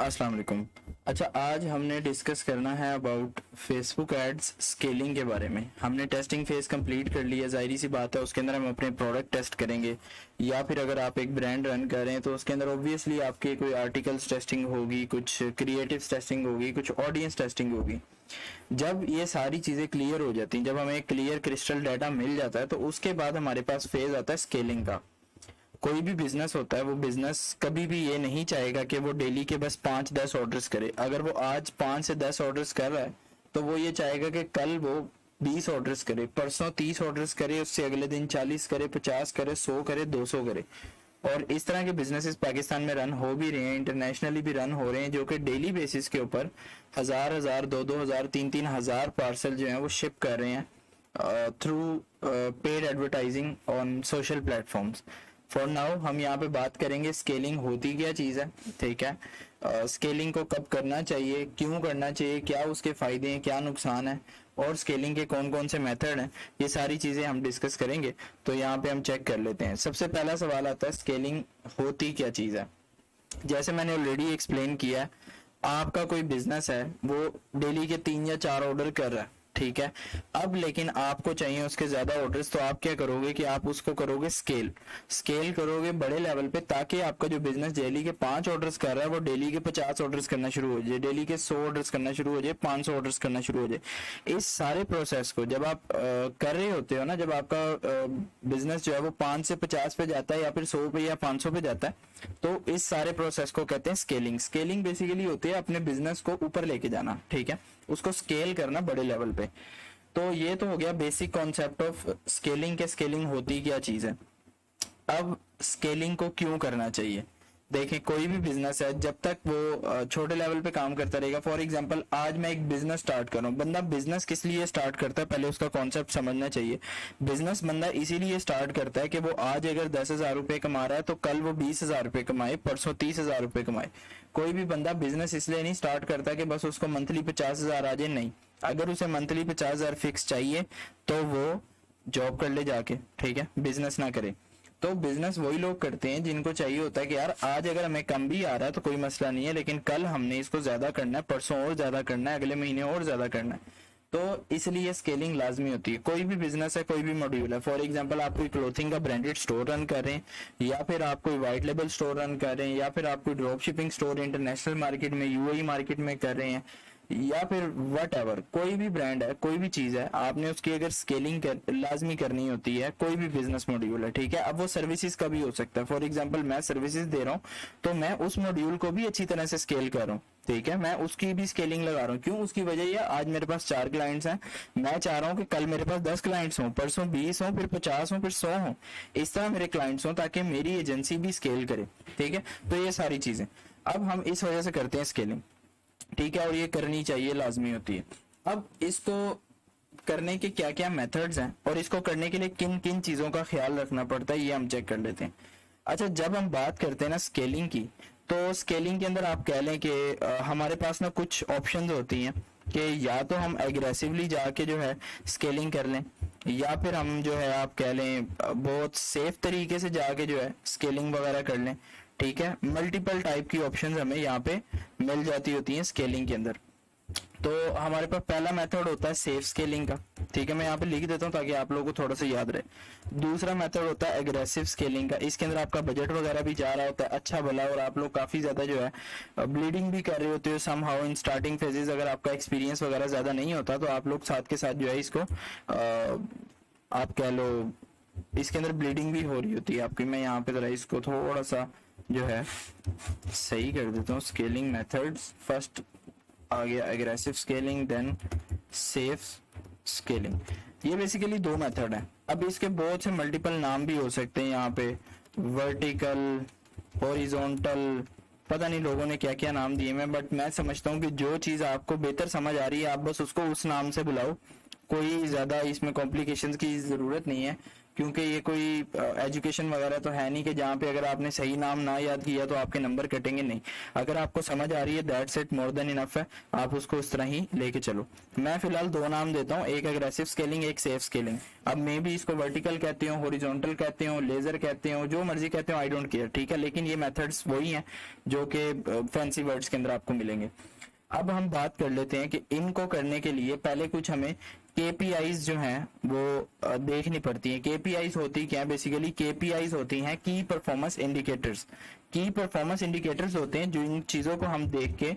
अस्सलाम वालेकुम। अच्छा, आज हमने डिस्कस करना है अबाउट फेसबुक एड्स स्केलिंग के बारे में। हमने टेस्टिंग फेज कंप्लीट कर लिया, जाहिर सी बात है उसके अंदर हम अपने प्रोडक्ट टेस्ट करेंगे, या फिर अगर आप एक ब्रांड रन कर रहे हैं तो उसके अंदर ऑब्वियसली आपके कोई आर्टिकल्स टेस्टिंग होगी, कुछ क्रिएटिव टेस्टिंग होगी, कुछ ऑडियंस टेस्टिंग होगी। जब ये सारी चीज़ें क्लियर हो जाती हैं, जब हमें क्लियर क्रिस्टल डाटा मिल जाता है, तो उसके बाद हमारे पास फेज आता है स्केलिंग का। कोई भी बिजनेस होता है, वो बिजनेस कभी भी ये नहीं चाहेगा कि वो डेली के बस 5-10 ऑर्डर्स करे। अगर वो आज 5 से 10 ऑर्डर्स कर रहा है तो वो ये चाहेगा कि कल वो 20 ऑर्डर्स करे, परसों 30 ऑर्डर्स करे, उससे अगले दिन 40 करे, 50 करे, 100 करे, 200 करे। और इस तरह के बिजनेसेस पाकिस्तान में रन हो भी रहे हैं, इंटरनेशनली भी रन हो रहे हैं, जो कि डेली बेसिस के ऊपर हजार 2-2 हजार 3-3 हजार पार्सल जो है वो शिप कर रहे हैं through paid advertising on social platforms. For now हम यहाँ पे बात करेंगे स्केलिंग होती क्या चीज़ है, ठीक है। स्केलिंग को कब करना चाहिए, क्यों करना चाहिए, क्या उसके फायदे हैं, क्या नुकसान है, और स्केलिंग के कौन कौन से मेथड हैं, ये सारी चीज़ें हम डिस्कस करेंगे। तो यहाँ पे हम चेक कर लेते हैं। सबसे पहला सवाल आता है स्केलिंग होती क्या चीज़ है। जैसे मैंने ऑलरेडी एक्सप्लेन किया है, आपका कोई बिजनेस है, वो डेली के 3 या 4 ऑर्डर कर रहा है, ठीक है। अब लेकिन आपको चाहिए उसके ज्यादा ऑर्डर्स, तो आप क्या करोगे कि आप उसको करोगे स्केल करोगे बड़े लेवल पे, ताकि आपका जो बिजनेस डेली के 5 ऑर्डर्स कर रहा है वो डेली के 50 ऑर्डर्स करना शुरू हो जाए, डेली के 100 ऑर्डर्स करना शुरू हो जाए, 500 ऑर्डर्स करना शुरू हो जाए। इस सारे प्रोसेस को जब आप कर रहे होते हो ना, जब आपका बिजनेस जो है वो 5 से 50 पे जाता है, या फिर 100 पे या 500 पे जाता है, तो इस सारे प्रोसेस को कहते हैं स्केलिंग। स्केलिंग बेसिकली होती है अपने बिजनेस को ऊपर लेके जाना, ठीक है, उसको स्केल करना बड़े लेवल पे। तो ये तो हो गया बेसिक कॉन्सेप्ट ऑफ स्केलिंग के स्केलिंग होती क्या चीज है। अब स्केलिंग को क्यों करना चाहिए। देखें, कोई भी बिजनेस है, जब तक वो छोटे लेवल पे काम करता रहेगा। फॉर एग्जांपल, आज मैं एक बिजनेस स्टार्ट कर रहा हूँ। बंदा बिजनेस किस लिए स्टार्ट करता है, पहले उसका कॉन्सेप्ट समझना चाहिए। बिजनेस बंदा इसीलिए स्टार्ट करता है कि वो आज अगर 10,000 रुपये कमा रहा है तो कल वो 20,000 रुपये कमाए, परसों 30,000 रुपये कमाए। कोई भी बंदा बिजनेस इसलिए नहीं स्टार्ट करता कि बस उसको मंथली 50,000 आ जाए, नहीं। अगर उसे मंथली 50,000 फिक्स चाहिए तो वो जॉब कर ले जाके, ठीक है, बिजनेस ना करे। तो बिजनेस वही लोग करते हैं जिनको चाहिए होता है कि यार आज अगर हमें कम भी आ रहा है तो कोई मसला नहीं है, लेकिन कल हमने इसको ज्यादा करना है, परसों और ज्यादा करना है, अगले महीने और ज्यादा करना है। तो इसलिए स्केलिंग लाजमी होती है। कोई भी बिजनेस है, कोई भी मॉड्यूल है, फॉर एग्जांपल आप कोई क्लोथिंग का ब्रांडेड स्टोर रन कर रहे हैं, या फिर आप कोई व्हाइट लेबल स्टोर रन कर रहे हैं, या फिर आप कोई drop shipping store international market में, यूएई मार्केट में कर रहे हैं, या फिर वट एवर, कोई भी ब्रांड है, कोई भी चीज है, आपने उसकी अगर स्केलिंग लाजमी करनी होती है। कोई भी बिजनेस मॉड्यूल है, ठीक है। अब वो सर्विसेज का भी हो सकता है। फॉर एग्जांपल, मैं सर्विसेज दे रहा हूँ तो मैं उस मॉड्यूल को भी अच्छी तरह से स्केल कर रहा हूँ, ठीक है, मैं उसकी भी स्केलिंग लगा रहा हूँ। क्यों? उसकी वजह यह, आज मेरे पास 4 क्लाइंट्स हैं, मैं चाह रहा हूँ कि कल मेरे पास 10 क्लाइंट्स हों, परसों 20 हों, फिर 50 हों, फिर 100 हों, इस तरह मेरे क्लाइंट्स हों, ताकि मेरी एजेंसी भी स्केल करे, ठीक है। तो ये सारी चीजें अब हम इस वजह से करते हैं स्केलिंग, ठीक है, और ये करनी चाहिए, लाजमी होती है। अब इसको करने के क्या क्या मेथड्स हैं, और इसको करने के लिए किन किन चीजों का ख्याल रखना पड़ता है, ये हम चेक कर लेते हैं। अच्छा, जब हम बात करते हैं ना स्केलिंग की, तो स्केलिंग के अंदर आप कह लें कि हमारे पास ना कुछ ऑप्शंस होती हैं कि या तो हम एग्रेसिवली जाके जो है स्केलिंग कर लें, या फिर हम जो है आप कह लें बहुत सेफ तरीके से जाके जो है स्केलिंग वगैरह कर लें, ठीक है। मल्टीपल टाइप की ऑप्शंस हमें यहाँ पे मिल जाती होती हैं स्केलिंग के अंदर। तो हमारे पास पहला मेथड होता है सेफ स्केलिंग का, ठीक है, मैं यहाँ पे लिख देता हूँ ताकि आप लोगों को थोड़ा सा याद रहे। दूसरा मेथड होता है एग्रेसिव स्केलिंग का। इसके अंदर आपका बजट वगैरह भी जा रहा होता है अच्छा भला, और आप लोग काफी ज्यादा जो है ब्लीडिंग भी कर रहे होते हो somehow in starting phases. अगर आपका एक्सपीरियंस वगैरह ज्यादा नहीं होता तो आप लोग साथ के साथ जो है इसको आप कह लो, इसके अंदर ब्लीडिंग भी हो रही होती है आपकी। मैं यहाँ पे जरा इसको थोड़ा सा जो है सही कर देता हूँ। स्केलिंग मेथड्स, फर्स्ट आ गया aggressive scaling, then safe scaling. ये बेसिकली 2 मेथड है। अब इसके बहुत से मल्टीपल नाम भी हो सकते हैं यहाँ पे, वर्टिकल, हॉरिजॉन्टल, पता नहीं लोगों ने क्या क्या नाम दिए हैं, बट मैं समझता हूँ कि जो चीज आपको बेहतर समझ आ रही है आप बस उसको उस नाम से बुलाओ, कोई ज्यादा इसमें कॉम्प्लिकेशंस की जरूरत नहीं है। क्योंकि ये कोई एजुकेशन वगैरह तो है नहीं कि जहाँ पे अगर आपने सही नाम ना याद किया तो आपके नंबर कटेंगे, नहीं। अगर आपको समझ आ रही है that's it, more than enough है, आप उसको उस तरह ही लेके चलो। मैं फिलहाल 2 नाम देता हूँ, एक एग्रेसिव स्केलिंग, एक सेफ स्केलिंग। अब मैं भी इसको वर्टिकल कहती हूँ, हॉरिजॉन्टल कहते हो, लेजर कहते हो, जो मर्जी कहते हो, आई डोंट केयर, ठीक है, लेकिन ये मेथड्स वही हैं जो कि फैंसी वर्ड्स के अंदर आपको मिलेंगे। अब हम बात कर लेते हैं कि इनको करने के लिए पहले कुछ हमें केपीआईज जो हैं वो देखनी पड़ती हैं। केपीआईज होती क्या है? बेसिकली केपीआईज होती हैं की परफॉर्मेंस इंडिकेटर्स। की परफॉर्मेंस इंडिकेटर्स होते हैं जो इन चीजों को हम देख के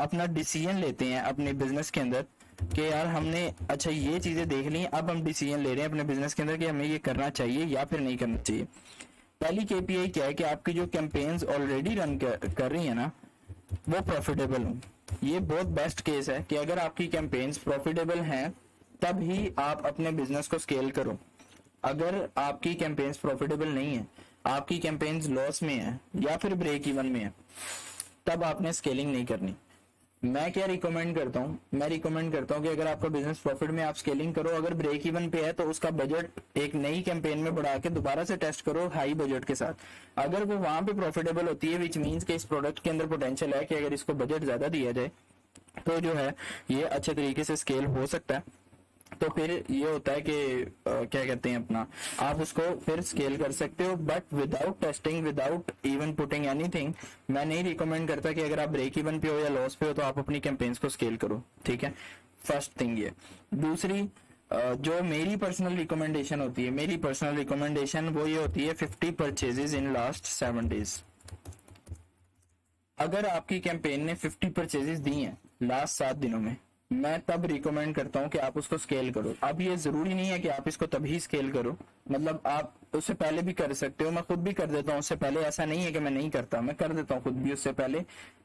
अपना डिसीजन लेते हैं अपने बिजनेस के अंदर कि यार हमने अच्छा ये चीजें देख ली, अब हम डिसीजन ले रहे हैं अपने बिजनेस के अंदर कि हमें ये करना चाहिए या फिर नहीं करना चाहिए। पहली केपीआई क्या है कि आपकी जो कैंपेन्स ऑलरेडी रन कर रही है ना वो प्रॉफिटेबल हो। ये बहुत बेस्ट केस है कि अगर आपकी कैंपेन्स प्रॉफिटेबल हैं तब ही आप अपने बिजनेस को स्केल करो। अगर आपकी कैंपेन्स प्रॉफिटेबल नहीं है, आपकी कैंपेन्स लॉस में है या फिर ब्रेक इवन में है, तब आपने स्केलिंग नहीं करनी। मैं क्या रिकमेंड करता हूँ? मैं रिकमेंड करता हूँ कि अगर आपका बिजनेस प्रॉफिट में आप स्केलिंग करो, अगर ब्रेक इवन पे है तो उसका बजट एक नई कैंपेन में बढ़ा के दोबारा से टेस्ट करो हाई बजट के साथ। अगर वो वहां पे प्रॉफिटेबल होती है विच मीन्स कि इस प्रोडक्ट के अंदर पोटेंशियल है कि अगर इसको बजट ज्यादा दिया जाए तो जो है ये अच्छे तरीके से स्केल हो सकता है। तो फिर ये होता है कि क्या कहते हैं अपना, आप उसको फिर स्केल कर सकते हो, but without testing, without even putting anything. मैं नहीं रिकमेंड करता कि अगर आप ब्रेक इवन पे हो या लॉस पे हो तो आप अपनी कैंपेन्स को स्केल करो, ठीक है। फर्स्ट थिंग ये। दूसरी जो मेरी पर्सनल रिकमेंडेशन होती है, मेरी पर्सनल रिकमेंडेशन वो ये होती है 50 परचेजेस इन लास्ट 7 डेज। अगर आपकी कैंपेन ने 50 परचेजेस दी हैं लास्ट 7 दिनों में, मैं तब रिकमेंड करता हूं कि आप उसको स्केल करो। अब ये जरूरी नहीं है कि आप इसको तभी स्केल करो, मतलब आप उससे पहले भी कर सकते हो। मैं खुद भी कर देता हूं उससे पहले, ऐसा नहीं है कि मैं नहीं करता, मैं कर देता हूं खुद भी उससे पहले।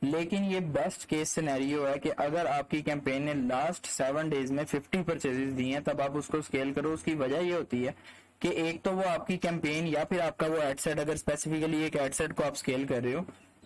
लेकिन ये बेस्ट केस सिनेरियो है कि अगर आपकी कैंपेन ने लास्ट 7 डेज में 50 परचेजेस दी हैं तब आप उसको स्केल करो। उसकी वजह ये होती है कि एक तो वो आपकी कैंपेन या फिर आपका वो एडसेट, अगर स्पेसिफिकली एक एडसेट को आप स्केल कर रहे हो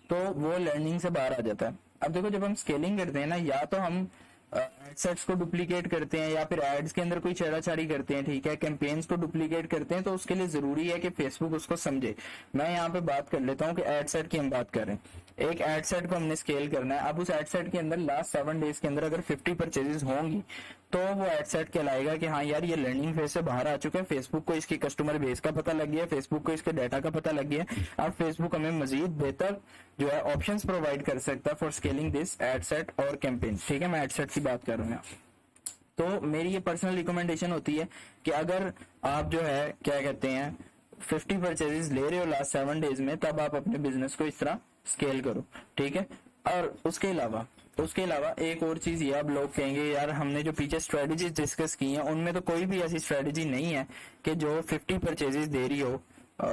तो वो लर्निंग से बाहर आ जाता है। अब देखो जब हम स्केलिंग करते हैं ना, या तो हम एडसेट्स को डुप्लीकेट करते हैं या फिर एड्स के अंदर कोई छेड़ाछाड़ी करते हैं, ठीक है, कैंपेन्स को डुप्लीकेट करते हैं, तो उसके लिए जरूरी है कि फेसबुक उसको समझे। मैं यहाँ पे बात कर लेता हूँ कि एडसेट की हम बात कर रहे हैं, एक एडसेट को हमने स्केल करना है। अब उस एडसेट के अंदर लास्ट 7 डेज के अंदर अगर 50 परचेजेस होंगी तो वो एडसेट कहलाएगा कि हाँ यार ये लर्निंग फेज से बाहर आ चुका है, फेसबुक को इसकी कस्टमर बेस का पता लग गया, फेसबुक को इसके डाटा का पता लग गया। अब फेसबुक हमें मजीद बेहतर जो है ऑप्शंस प्रोवाइड कर सकता है फॉर स्केलिंग दिस एडसेट और कैंपेन, ठीक है। मैं एडसेट की बात कर रहा हूँ। तो मेरी ये पर्सनल रिकमेंडेशन होती है कि अगर आप जो है क्या कहते हैं 50 परचेजेस ले रहे हो लास्ट 7 डेज में, तब आप अपने बिजनेस को इस तरह स्केल करो, ठीक है। और उसके अलावा एक और चीज ये, अब लोग कहेंगे यार हमने जो पीछे स्ट्रेटेजीज डिस्कस की हैं उनमें तो कोई भी ऐसी स्ट्रेटेजी नहीं है कि जो 50 परचेजेस दे रही हो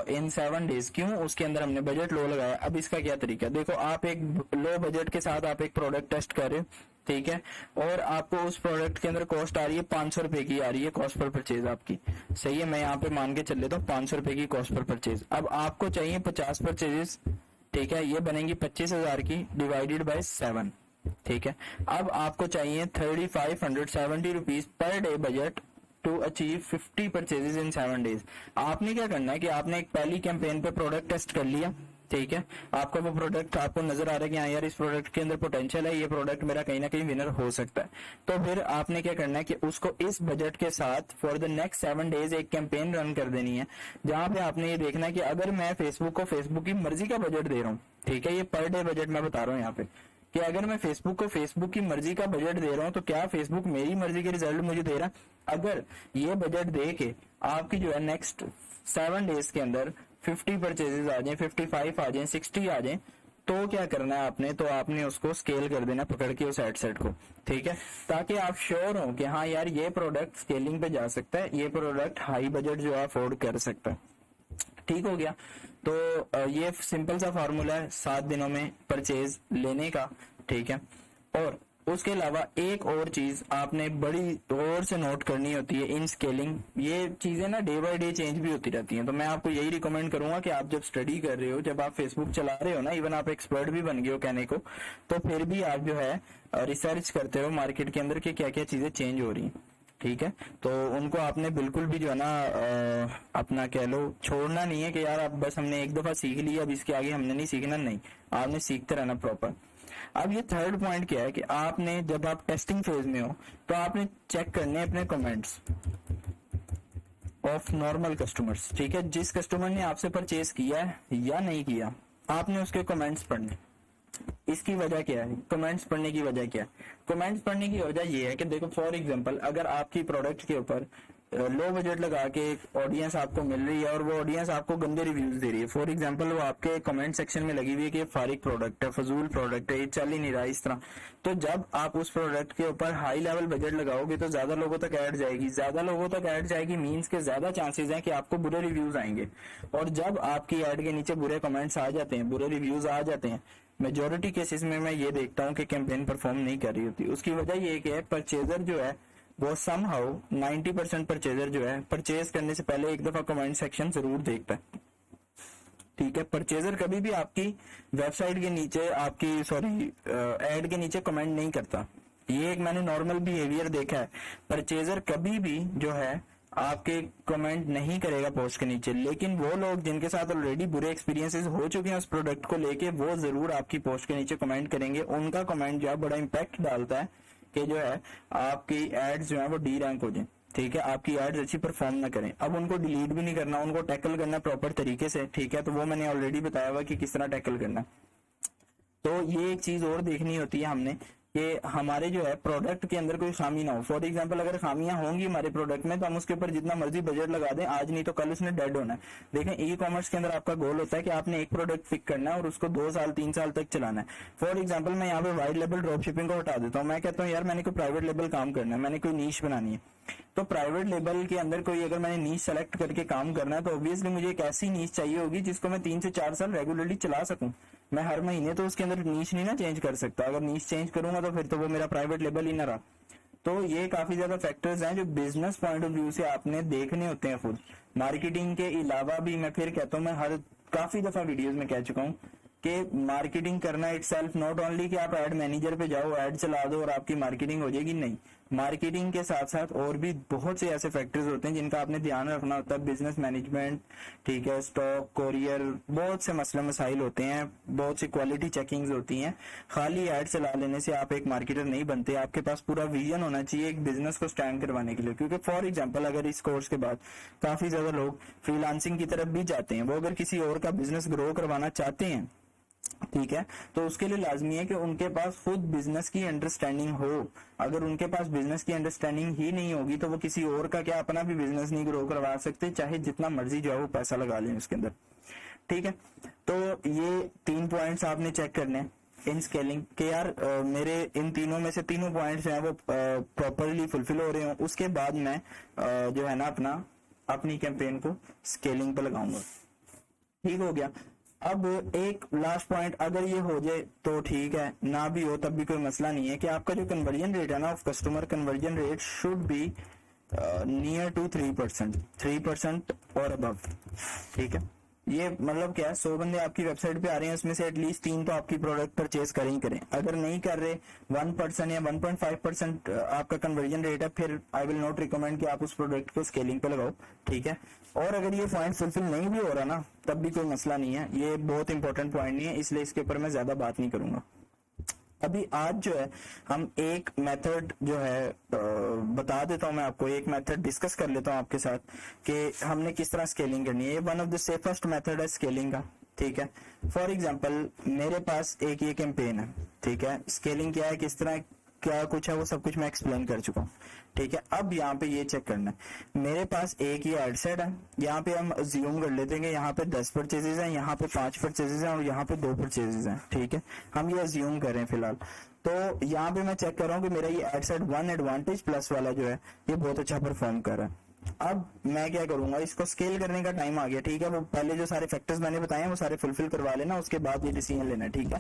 इन 7 डेज, क्यों? उसके अंदर हमने बजट लो लगाया। अब इसका क्या तरीका? देखो आप एक लो बजट के साथ आप एक प्रोडक्ट टेस्ट कर रहे हो, ठीक है, और आपको उस प्रोडक्ट के अंदर कॉस्ट आ रही है 500 रुपए की आ रही है कॉस्ट पर परचेज आपकी, सही है। मैं यहाँ पे मान के चल लेता हूँ 500 रुपए की कॉस्ट पर परचेज। अब आपको चाहिए 50 परचेजेस, ठीक है, ये बनेंगी 25,000 की डिवाइडेड बाय 7, ठीक है। अब आपको चाहिए 3570 rupees per day budget to achieve 50 purchases in 7 days. आपने क्या करना है कि आपने एक पहली कैंपेन पे प्रोडक्ट टेस्ट कर लिया, ठीक है, आपका वो प्रोडक्ट आपको नजर आ रहा है कि हाँ यार इस प्रोडक्ट के अंदर पोटेंशियल है, ये प्रोडक्ट मेरा कहीं ना कहीं विनर हो सकता है। तो फिर आपने क्या करना है कि उसको इस बजट के साथ फॉर द नेक्स्ट 7 डेज एक कैंपेन रन कर देनी है, जहां पे आपने ये देखना है कि अगर मैं फेसबुक को फेसबुक की मर्जी का बजट दे रहा हूँ, ठीक है, ये पर डे बजट मैं बता रहा हूँ यहाँ पे, कि अगर मैं फेसबुक को फेसबुक की मर्जी का बजट दे रहा हूं तो क्या फेसबुक मेरी मर्जी के रिजल्ट मुझे दे रहा? अगर ये बजट दे के आपकी जो है नेक्स्ट 7 डेज के अंदर 50 परचेजेस आ जाए, 55 आ जाए, 60 आ जाए, तो क्या करना है आपने? तो आपने उसको स्केल कर देना पकड़ के उस एडसेट को, ठीक है, ताकि आप श्योर हो कि हाँ यार ये प्रोडक्ट स्केलिंग पे जा सकता है, ये प्रोडक्ट हाई बजट जो है अफोर्ड कर सकता है। ठीक हो गया। तो ये सिंपल सा फॉर्मूला है 7 दिनों में परचेज लेने का, ठीक है। और उसके अलावा एक और चीज आपने बड़ी गौर से नोट करनी होती है इन स्केलिंग। ये चीजें ना डे बाय डे चेंज भी होती रहती हैं, तो मैं आपको यही रिकमेंड करूंगा कि आप जब स्टडी कर रहे हो, जब आप फेसबुक चला रहे हो ना, इवन आप एक्सपर्ट भी बन गए हो कहने को, तो फिर भी आप जो है रिसर्च करते हो मार्केट के अंदर कि क्या क्या चीजें चेंज हो रही हैं। ठीक है। तो उनको आपने बिल्कुल भी जो है ना अपना कह लो छोड़ना नहीं है कि यार अब बस हमने एक दफा सीख लिया अब इसके आगे हमने नहीं सीखना, नहीं, आपने सीखते रहना प्रॉपर। अब ये थर्ड पॉइंट क्या है कि आपने जब आप टेस्टिंग फेज में हो तो आपने चेक करने अपने कमेंट्स ऑफ नॉर्मल कस्टमर्स, ठीक है। जिस कस्टमर ने आपसे परचेज किया है या नहीं किया, आपने उसके कमेंट्स पढ़ने। इसकी वजह क्या है? कमेंट्स पढ़ने की वजह क्या है? कमेंट्स पढ़ने की वजह ये है कि देखो फॉर एग्जांपल अगर आपकी प्रोडक्ट के ऊपर लो बजट लगा के एक ऑडियंस आपको मिल रही है और वो ऑडियंस आपको गंदे रिव्यूज दे रही है, फॉर एग्जांपल वो आपके कमेंट सेक्शन में लगी हुई है कि ये फारिग प्रोडक्ट है, फजूल प्रोडक्ट है, ये चल ही नहीं रहा इस तरह, तो जब आप उस प्रोडक्ट के ऊपर हाई लेवल बजट लगाओगे तो ज्यादा लोगों तक ऐड जाएगी, ज्यादा लोगों तक ऐड जाएगी मीन्स के ज्यादा चांसेस हैं कि आपको बुरे रिव्यूज आएंगे। और जब आपकी ऐड के नीचे बुरे कमेंट्स आ जाते हैं, बुरे रिव्यूज आ जाते हैं, मेजोरिटी केसेस में मैं ये देखता हूँ कि कैंपेन परफॉर्म नहीं कर रही होती। उसकी वजह ये कि परचेजर जो है वो समहाउ 90% परचेजर जो है परचेज करने से पहले एक दफा कमेंट सेक्शन जरूर देखता है, ठीक है। परचेजर कभी भी आपकी वेबसाइट के नीचे आपकी ऐड के नीचे कमेंट नहीं करता, ये एक मैंने नॉर्मल बिहेवियर देखा है। परचेजर कभी भी जो है आपके कमेंट नहीं करेगा पोस्ट के नीचे, लेकिन वो लोग जिनके साथ ऑलरेडी बुरे एक्सपीरियंसेस हो चुके हैं उस प्रोडक्ट को लेके वो जरूर आपकी पोस्ट के नीचे कमेंट करेंगे। उनका कमेंट जो है बड़ा इम्पैक्ट डालता है कि जो है आपकी एड्स जो है वो डी रैंक हो जाए, ठीक है, आपकी एड्स अच्छी परफॉर्म ना करें। अब उनको डिलीट भी नहीं करना, उनको टैकल करना प्रॉपर तरीके से, ठीक है। तो वो मैंने ऑलरेडी बताया हुआ कि किस तरह टैकल करना। तो ये एक चीज और देखनी होती है हमने कि हमारे जो है प्रोडक्ट के अंदर कोई खामी ना हो। फॉर एग्जांपल अगर खामियां होंगी हमारे प्रोडक्ट में तो हम उसके ऊपर जितना मर्जी बजट लगा दें, आज नहीं तो कल उसने डेड होना है। देखें ई कॉमर्स के अंदर आपका गोल होता है कि आपने एक प्रोडक्ट पिक करना है और उसको 2 साल 3 साल तक चलाना है। फॉर एग्जाम्पल मैं यहाँ पे वाइड लेवल ड्रॉप शिपिंग को हटा देता हूँ, मैं कहता हूँ यार मैंने कोई प्राइवेट लेवल काम करना है, मैंने कोई नीश बनानी है। तो प्राइवेट लेवल के अंदर कोई अगर मैंने नीश सेलेक्ट करके काम करना है तो ऑब्वियसली मुझे एक ऐसी नीश चाहिए होगी जिसको मैं 3 से 4 साल रेगुलरली चला सकूं। मैं हर महीने तो उसके अंदर नीश नहीं ना चेंज कर सकता, अगर नीश चेंज करूंगा तो फिर तो वो मेरा प्राइवेट लेवल ही ना रहा। तो ये काफी ज्यादा फैक्टर्स हैं जो बिजनेस पॉइंट ऑफ व्यू से आपने देखने होते हैं खुद। मार्केटिंग के अलावा भी मैं फिर कहता हूँ, मैं काफी दफा वीडियोस में कह चुका हूँ कि मार्केटिंग करना इटसेल्फ नॉट ओनली कि आप एड मैनेजर पे जाओ ऐड चला दो और आपकी मार्केटिंग हो जाएगी, नहीं। मार्केटिंग के साथ साथ और भी बहुत से ऐसे फैक्टर्स होते हैं जिनका आपने ध्यान रखना होता है। बिजनेस मैनेजमेंट, ठीक है, स्टॉक, कोरियर, बहुत से मसले मसाइल होते हैं, बहुत सी क्वालिटी चेकिंग्स होती हैं। खाली एड चला लेने से आप एक मार्केटर नहीं बनते, आपके पास पूरा विजन होना चाहिए एक बिजनेस को स्टैंड करवाने के लिए। क्योंकि फॉर एग्जाम्पल अगर इस कोर्स के बाद काफी ज्यादा लोग फ्रीलांसिंग की तरफ भी जाते हैं, वो अगर किसी और का बिजनेस ग्रो करवाना चाहते हैं, ठीक है, तो उसके लिए लाजमी है कि उनके पास खुद बिजनेस की अंडरस्टैंडिंग हो। अगर उनके पास बिजनेस की अंडरस्टैंडिंग ही नहीं होगी तो वो किसी और का क्या अपना भी बिजनेस नहीं ग्रो करवा सकते, चाहे जितना मर्जी जो है वो पैसा लगा लें उसके अंदर, ठीक है। तो ये 3 पॉइंट्स आपने चेक करने इन स्केलिंग के यार मेरे इन तीनों में से तीनों पॉइंट्स हैं वो प्रॉपरली फुलफिल हो रहे हो, उसके बाद मैं जो है ना अपनी कैंपेन को स्केलिंग पे लगाऊंगा। ठीक हो गया। अब एक लास्ट पॉइंट, अगर ये हो जाए तो ठीक है, ना भी हो तब भी कोई मसला नहीं है कि आपका जो कन्वर्जन रेट है ना of customer, conversion rate should be near to 3% और अबव, ठीक है। ये मतलब क्या है, 100 बंदे आपकी वेबसाइट पे आ रहे हैं, उसमें से एटलीस्ट 3 तो आपकी प्रोडक्ट परचेज करें ही करें। अगर नहीं कर रहे 1% या 1.5% आपका कन्वर्जन रेट है, फिर आई विल नॉट रिकमेंड कि आप उस प्रोडक्ट को स्केलिंग पे लगाओ, ठीक है। और अगर ये पॉइंट फुलफिल नहीं भी हो रहा ना तब भी कोई मसला नहीं है, ये बहुत इंपॉर्टेंट पॉइंट नहीं है, इसलिए इसके ऊपर मैं ज्यादा बात नहीं करूंगा। अभी आज जो है हम एक मेथड जो है बता देता हूं, मैं आपको एक मेथड डिस्कस कर लेता हूं आपके साथ कि हमने किस तरह स्केलिंग करनी है। ये one of the safest method है स्केलिंग का, ठीक है। फॉर एग्जांपल मेरे पास एक ये कैंपेन है, ठीक है। स्केलिंग क्या है, किस तरह क्या कुछ है, वो सब कुछ मैं एक्सप्लेन कर चुका हूँ, ठीक है। अब यहाँ पे ये चेक करना है, मेरे पास एक ये एड सेट है, यहाँ पे हम अज्यूम कर लेते हैं कि यहाँ पे 10 परचेजेस हैं, यहाँ पे 5 परचेजेस हैं और यहाँ पे 2 परचेजेस हैं, ठीक है। हम ये अज्यूम कर रहे हैं फिलहाल। तो यहाँ पे मैं चेक कर रहा हूँ कि मेरा ये एड सेट 1 एडवांटेज प्लस वाला जो है ये बहुत अच्छा परफॉर्म कर रहा है। अब मैं क्या करूंगा, इसको स्केल करने का टाइम आ गया, ठीक है। वो पहले जो सारे फैक्टर्स मैंने बताए हैं वो सारे फुलफिल करवा लेना, उसके बाद ये डिसीजन लेना, ठीक है।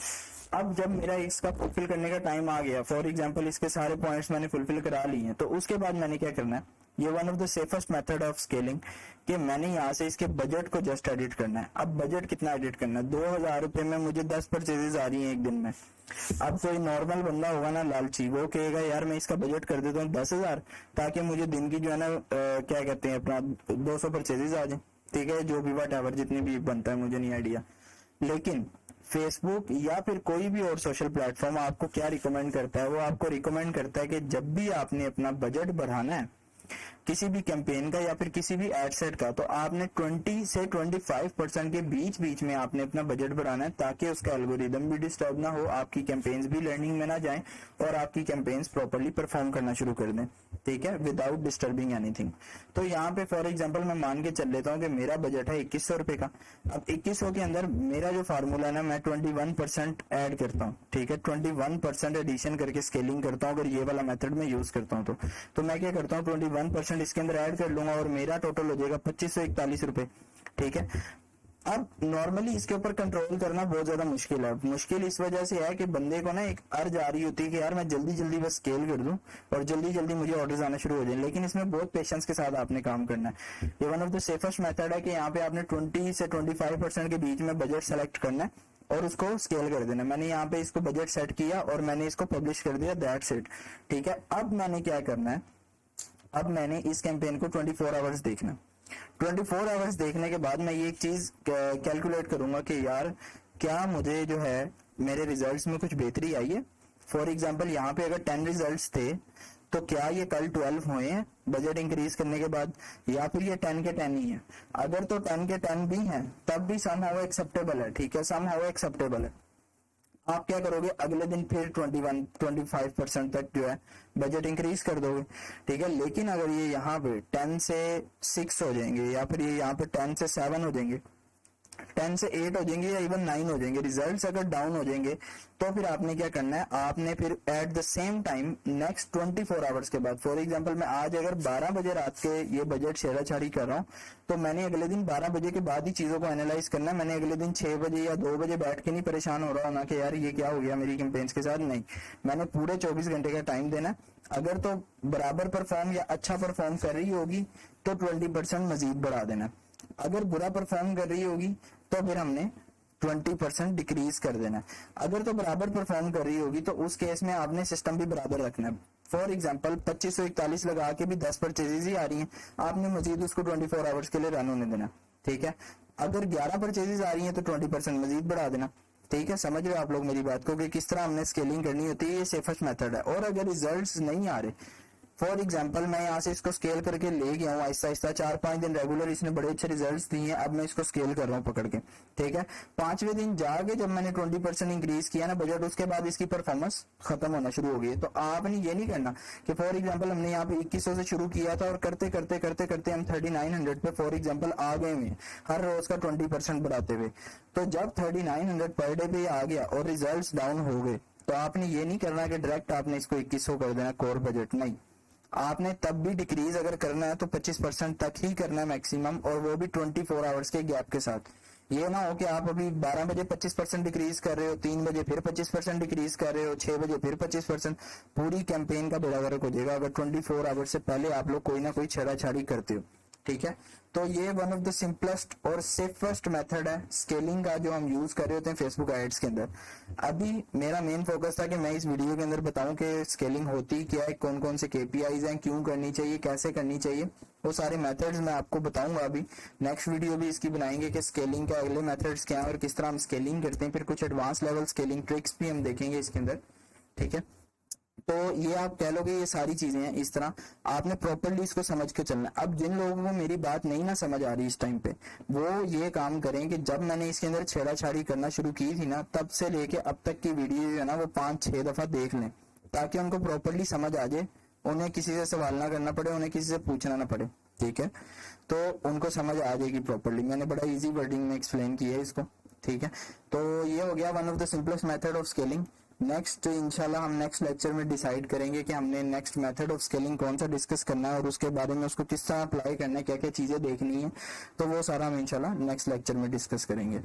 अब जब मेरा इसका फुलफिल करने का टाइम आ गया, फॉर एग्जांपल इसके सारे पॉइंट्स मैंने फुलफिल करा लिए हैं, तो उसके बाद मैंने क्या करना है, ये one of the safest method of scaling कि मैंने यहाँ से इसके बजट को जस्ट एडिट करना है। अब बजट कितना एडिट करना है, 2000 रुपए में मुझे 10 परचेजेस आ रही हैं एक दिन में। अब कोई नॉर्मल बंदा होगा ना लालची, वो कहेगा यार मैं इसका बजट कर देता हूँ 10,000 ताकि मुझे दिन की जो है ना क्या कहते हैं अपना 200 परचेजेस आ जाए, ठीक है, जो भी वट जितनी भी बनता है, मुझे नहीं आइडिया। लेकिन फेसबुक या फिर कोई भी और सोशल प्लेटफॉर्म आपको क्या रिकमेंड करता है, वो आपको रिकमेंड करता है कि जब भी आपने अपना बजट बढ़ाना है किसी भी कैंपेन का या फिर किसी भी एड सेट का, तो आपने 20 से 25% के बीच बीच में आपने अपना बजट बढ़ाना है ताकि उसका एल्गोरिदम भी डिस्टर्ब ना हो, आपकी कैंपेन्स भी लर्निंग में ना जाएं और आपकी कैंपेन्स प्रॉपर्ली परफॉर्म करना शुरू कर दें, ठीक है, विदाउट डिस्टर्बिंग एनीथिंग। तो यहाँ पे फॉर एग्जांपल मैं मान के चल लेता हूँ कि मेरा बजट है 2100 रुपए का। अब 2100 के अंदर मेरा जो फार्मूला है ना, मैं 21% ऐड करता हूँ, ठीक है, 21% एडिशन करके स्केलिंग करता हूँ। अगर ये वाला मेथड में यूज करता हूँ तो मैं क्या करता हूँ 21% इसके अंदर ऐड कर लूंगा और मेरा टोटल हो जाएगा 2541 रुपए, ठीक है। अब नॉर्मली इसके ऊपर कंट्रोल करना बहुत ज्यादा मुश्किल है। मुश्किल इस वजह से है कि बंदे को ना एक अर्ज आ रही होती है कि यार मैं जल्दी जल्दी बस स्केल कर दूं और जल्दी जल्दी मुझे ऑर्डर्स आना शुरू हो जाए, लेकिन इसमें बहुत पेशेंस के साथ आपने काम करना है। ये one of the safest method है कि यहाँ पे आपने 20 से 25% के बीच में बजट सेलेक्ट करना है और उसको स्केल कर देना। मैंने यहाँ पे इसको बजट सेट किया और मैंने इसको पब्लिश कर दिया, दैट्स इट, ठीक है। अब मैंने क्या करना है, अब मैंने इस कैंपेन को 24 आवर्स देखना। 24 आवर्स देखने के बाद मैं ये एक चीज कैलकुलेट करूंगा कि यार क्या मुझे जो है मेरे रिजल्ट्स में कुछ बेहतरी आई है। फॉर एग्जांपल यहाँ पे अगर 10 रिजल्ट्स थे तो क्या ये कल 12 हुए हैं बजट इंक्रीज करने के बाद, या फिर ये 10 के 10 ही है। अगर तो 10 के 10 भी हैं तब भी समहाउ एक्सेप्टेबल है, ठीक है, समहाउ एक्सेप्टेबल है। आप क्या करोगे, अगले दिन फिर 25% तक जो है बजट इंक्रीज कर दोगे, ठीक है। लेकिन अगर ये यहाँ पे 10 से 6 हो जाएंगे या फिर ये यहाँ पे 10 से 7 हो जाएंगे, 10 से 8 हो जाएंगे या इवन 9 हो जाएंगे, रिजल्ट्स अगर डाउन हो जाएंगे, तो फिर आपने क्या करना है, आपने फिर at the same time next 24 hours के बाद, फॉर एग्जांपल मैं आज अगर 12 बजे रात के ये बजट छेड़ाछाड़ी कर रहा हूँ तो मैंने अगले दिन 12 बजे के बाद ही चीजों को एनालाइज करना है। मैंने अगले दिन 6 बजे या 2 बजे बैठ के नहीं परेशान हो रहा होना कि यार ये क्या हो गया मेरी कैंपेन्स के साथ, नहीं, मैंने पूरे 24 घंटे का टाइम देना। अगर तो बराबर परफॉर्म या अच्छा परफॉर्म कर रही होगी तो 20% मजीद बढ़ा देना, अगर बुरा परफॉर्म कर रही होगी तो फिर हमने 20% डिक्रीज कर देना। अगर तो बराबर परफॉर्म कर रही होगी तो उस केस में आपने सिस्टम भी बराबर रखना है। फॉर एग्जांपल 2541 लगा के भी 10 परचेजेस ही आ रही हैं, आपने मजीद उसको 24 आवर्स के लिए रन होने देना, ठीक है। अगर 11 परचेजेस आ रही हैं तो 20% मजीद बढ़ा देना, ठीक है। समझ रहे हो आप लोग मेरी बात को कि किस तरह हमने स्केलिंग करनी होती है, ये सेफेस्ट मेथड है। और अगर रिजल्ट्स नहीं आ रहे, फॉर एग्जाम्पल मैं यहाँ से इसको स्केल करके ले गया हूँ आहिस्ता आहिस्ता, 4-5 दिन रेगुलर इसने बड़े अच्छे रिजल्ट्स दिए हैं, अब मैं इसको स्केल कर रहा हूँ पकड़ के, ठीक है। 5वें दिन जाके जब मैंने 20% इंक्रीज किया ना बजट, उसके बाद इसकी परफॉर्मेंस खत्म होना शुरू हो गई। तो आपने ये नहीं करना कि फॉर एग्जाम्पल हमने यहाँ पे 2100 से शुरू किया था और करते करते करते करते हम 3900 पे फॉर एग्जाम्पल आ गए हुए हर रोज का 20% बढ़ाते हुए। तो जब 3900 पर डे पे आ गया और रिजल्ट डाउन हो गए, तो आपने ये नहीं करना कि डायरेक्ट आपने इसको 2100 कर देना कोर बजट, नहीं, आपने तब भी डिक्रीज अगर करना है तो 25% तक ही करना है मैक्सिमम, और वो भी 24 आवर्स के गैप के साथ। ये ना हो कि आप अभी 12 बजे 25% डिक्रीज कर रहे हो, 3 बजे फिर 25% डिक्रीज कर रहे हो, 6 बजे फिर 25%, पूरी कैंपेन का बेड़ा गर्क हो जाएगा अगर 24 आवर्स से पहले आप लोग कोई ना कोई छेड़ाछाड़ी करते हो, ठीक है। तो ये वन ऑफ द सिंपलेस्ट और सेफेस्ट मेथड है स्केलिंग का जो हम यूज कर रहे होते हैं फेसबुक एड्स के अंदर। अभी मेरा मेन फोकस था कि मैं इस वीडियो के अंदर बताऊं कि स्केलिंग होती क्या है, कौन कौन से केपीआईज हैं, क्यों करनी चाहिए, कैसे करनी चाहिए, वो सारे मेथड्स मैं आपको बताऊंगा। अभी नेक्स्ट वीडियो भी इसकी बनाएंगे कि स्केलिंग के अगले मेथड्स क्या है और किस तरह हम स्केलिंग करते हैं, फिर कुछ एडवांस लेवल स्केलिंग ट्रिक्स भी हम देखेंगे इसके अंदर, ठीक है। तो ये आप कह लोगे ये सारी चीजें हैं, इस तरह आपने प्रॉपर्ली इसको समझ के चलना। अब जिन लोगों को मेरी बात नहीं ना समझ आ रही इस टाइम पे, वो ये काम करें कि जब मैंने इसके अंदर छेड़ाछाड़ी करना शुरू की थी ना, तब से लेके अब तक की वीडियो जो है ना वो 5-6 दफा देख लें, ताकि उनको प्रॉपर्ली समझ आ जाए, उन्हें किसी से सवाल ना करना पड़े, उन्हें किसी से पूछना ना पड़े, ठीक है। तो उनको समझ आ जाएगी प्रॉपर्ली। मैंने बड़ा इजी वर्डिंग में एक्सप्लेन किया है इसको, ठीक है। तो ये हो गया one of the simplest method of scaling. Next इंशाल्लाह हम नेक्स्ट लेक्चर में डिसाइड करेंगे कि हमने नेक्स्ट मेथड ऑफ स्केलिंग कौन सा डिस्कस करना है और उसके बारे में उसको किस तरह अप्लाई करना है, क्या क्या चीजें देखनी है, तो वो सारा हम इंशाल्लाह नेक्स्ट लेक्चर में डिस्कस करेंगे।